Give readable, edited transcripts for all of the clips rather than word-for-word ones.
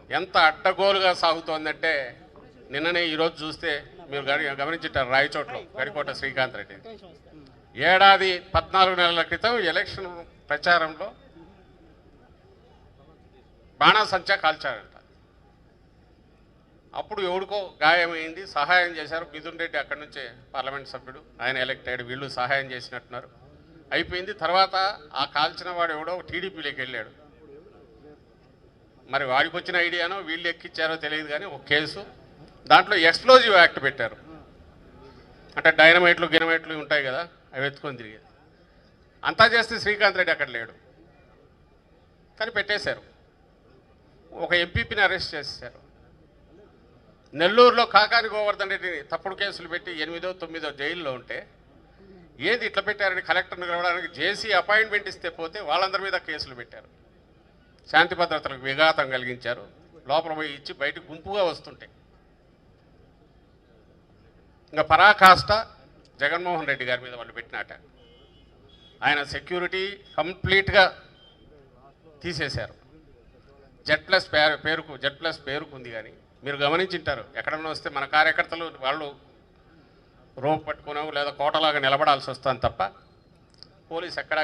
ఎంత అడ్డగోలుగా సాగుతోందంటే నిన్ననే ఈరోజు చూస్తే మీరు గమనించారు రాయచోట్లో గడికోట శ్రీకాంత్ రెడ్డి ఏడాది 14 నెలల క్రితం ఎలక్షన్ ప్రచారంలో బాణాసంచా కాల్చాడంట. అప్పుడు ఎవడికో గాయమైంది, సహాయం చేశారు. మిథున్ రెడ్డి అక్కడి నుంచే పార్లమెంట్ సభ్యుడు, ఆయన ఎలక్ట్ అయ్యాడు, వీళ్ళు సహాయం చేసినట్టున్నారు. అయిపోయింది. తర్వాత ఆ కాల్చిన వాడు ఎవడో టీడీపీలోకి వెళ్ళాడు. మరి వాడికి వచ్చిన ఐడియానో వీళ్ళు ఎక్కిచ్చారో తెలియదు, కానీ ఒక కేసు దాంట్లో ఎక్స్ప్లోజివ్ యాక్ట్ పెట్టారు. అంటే డైనమైట్లు గినమైట్లు ఉంటాయి కదా, అవి ఎత్తుకొని తిరిగేది. అంతా చేస్తే శ్రీకాంత్ రెడ్డి అక్కడ లేడు, కానీ పెట్టేశారు. ఒక ఎంపీపీని అరెస్ట్ చేశారు. నెల్లూరులో కాకాని గోవర్ధన్ రెడ్డిని తప్పుడు కేసులు పెట్టి 8వ 9వ జైల్లో ఉంటే ఏది ఇట్లా పెట్టారని కలెక్టర్ని కలవడానికి జేసీ అపాయింట్మెంట్ ఇస్తే పోతే వాళ్ళందరి మీద కేసులు పెట్టారు. శాంతి భద్రతలకు విఘాతం కలిగించారు. లోపల పోయి ఇచ్చి బయటకు గుంపుగా వస్తుంటే ఇంకా పరాకాష్ట జగన్మోహన్ రెడ్డి గారి మీద వాళ్ళు పెట్టినట. ఆయన సెక్యూరిటీ కంప్లీట్గా తీసేశారు. జెడ్ ప్లస్ పేరుకు ఉంది, కానీ మీరు గమనించింటారు ఎక్కడన్నా వస్తే మన కార్యకర్తలు వాళ్ళు రోప్ పట్టుకునో లేదా కోటలాగా నిలబడాల్సి వస్తుంది తప్ప పోలీసు ఎక్కడా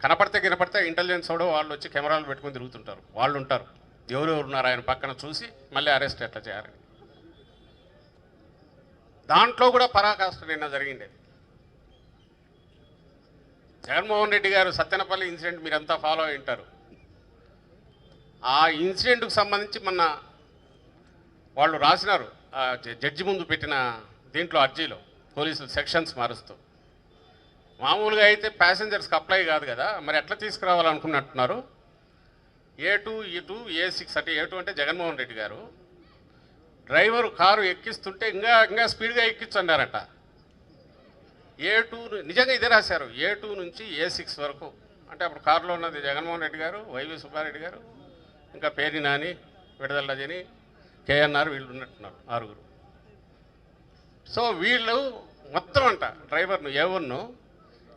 కనపడితే ఇంటెలిజెన్స్ కూడా వాళ్ళు వచ్చి కెమెరాలు పెట్టుకుని తిరుగుతుంటారు. వాళ్ళు ఉంటారు, ఎవరెవరు ఉన్నారు ఆయన పక్కన చూసి మళ్ళీ అరెస్ట్ ఎట్లా చేయాలని. దాంట్లో కూడా పరాకాష్ట నిన్న జరిగింది. జగన్మోహన్ రెడ్డి గారు సత్తెనపల్లి ఇన్సిడెంట్ మీరంతా ఫాలో అయి ఉంటారు. ఆ ఇన్సిడెంట్కు సంబంధించి మొన్న వాళ్ళు రాసినారు జడ్జి ముందు పెట్టిన దీంట్లో అర్జీలో పోలీసులు సెక్షన్స్ మారుస్తూ. మామూలుగా అయితే ప్యాసింజర్స్కి అప్లై కాదు కదా, మరి ఎట్లా తీసుకురావాలనుకున్నట్టున్నారు. A2 E2 A6 అంటే A2 అంటే జగన్మోహన్ రెడ్డి గారు డ్రైవరు కారు ఎక్కిస్తుంటే ఇంకా స్పీడ్గా ఎక్కించన్నారట. A2 నిజంగా ఇదే రాశారు, A2 నుంచి A6 వరకు. అంటే అప్పుడు కారులో ఉన్నది జగన్మోహన్ రెడ్డి గారు, వైవి సుబ్బారెడ్డి గారు, ఇంకా పేర్ని నాని, విడుదల రజని, KNR, వీళ్ళు ఉన్నట్టున్నారు 6. సో వీళ్ళు మొత్తం అంట డ్రైవర్ను A1ను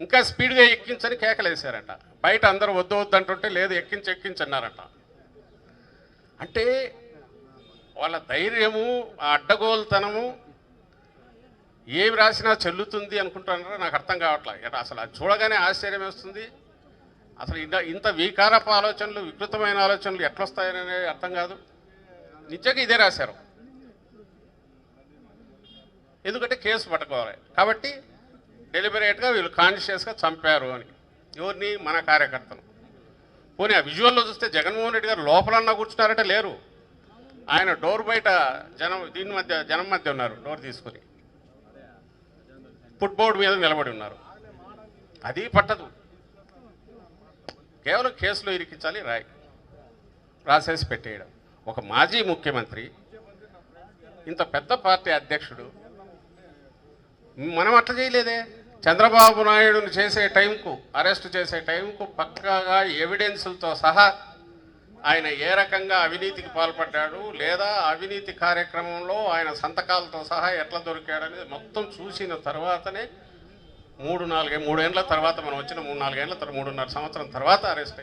ఇంకా స్పీడ్గా ఎక్కించని కేకలేశారట. బయట అందరూ వద్దు అంటుంటే లేదు ఎక్కించన్నారట. అంటే వాళ్ళ ధైర్యము, ఆ అడ్డగోలుతనము ఏమి రాసినా చెల్లుతుంది అనుకుంటున్నారో నాకు అర్థం కావట్లేదు. అసలు అది చూడగానే ఆశ్చర్యం వేస్తుంది. అసలు ఇంత వికారపు ఆలోచనలు, వికృతమైన ఆలోచనలు ఎట్లొస్తాయనే అర్థం కాదు. నిజంగా ఇదే రాశారు. ఎందుకంటే కేసు పట్టుకోవాలి కాబట్టి డెలిబరేట్గా వీళ్ళు కాన్షియస్గా చంపారు అని. ఎవరిని? మన కార్యకర్తను. పోనీ ఆ విజువల్లో చూస్తే జగన్మోహన్ రెడ్డి గారు లోపలన్నా కూర్చున్నారంటే లేరు. ఆయన డోర్ బయట జనం మధ్య ఉన్నారు, డోర్ తీసుకుని ఫుట్బోర్డు మీద నిలబడి ఉన్నారు. అది పట్టదు. కేవలం కేసులో ఇరికించాలి, రాసేసి పెట్టేయడం. ఒక మాజీ ముఖ్యమంత్రి, ఇంత పెద్ద పార్టీ అధ్యక్షుడు, మనం అట్లా చేయలేదే. చంద్రబాబు నాయుడుని చేసే టైంకు, అరెస్ట్ చేసే టైంకు పక్కాగా ఎవిడెన్సులతో సహా ఆయన ఏ రకంగా అవినీతికి పాల్పడ్డాడు, లేదా అవినీతి కార్యక్రమంలో ఆయన సంతకాలతో సహా ఎట్లా దొరికాడనేది మొత్తం చూసిన తర్వాతనే 3-4 ఏళ్ళ తర్వాత మనం వచ్చిన 3-4 ఏళ్ళ తర్వాత 3.5 సంవత్సరం తర్వాత అరెస్ట్ అయ్యాడు.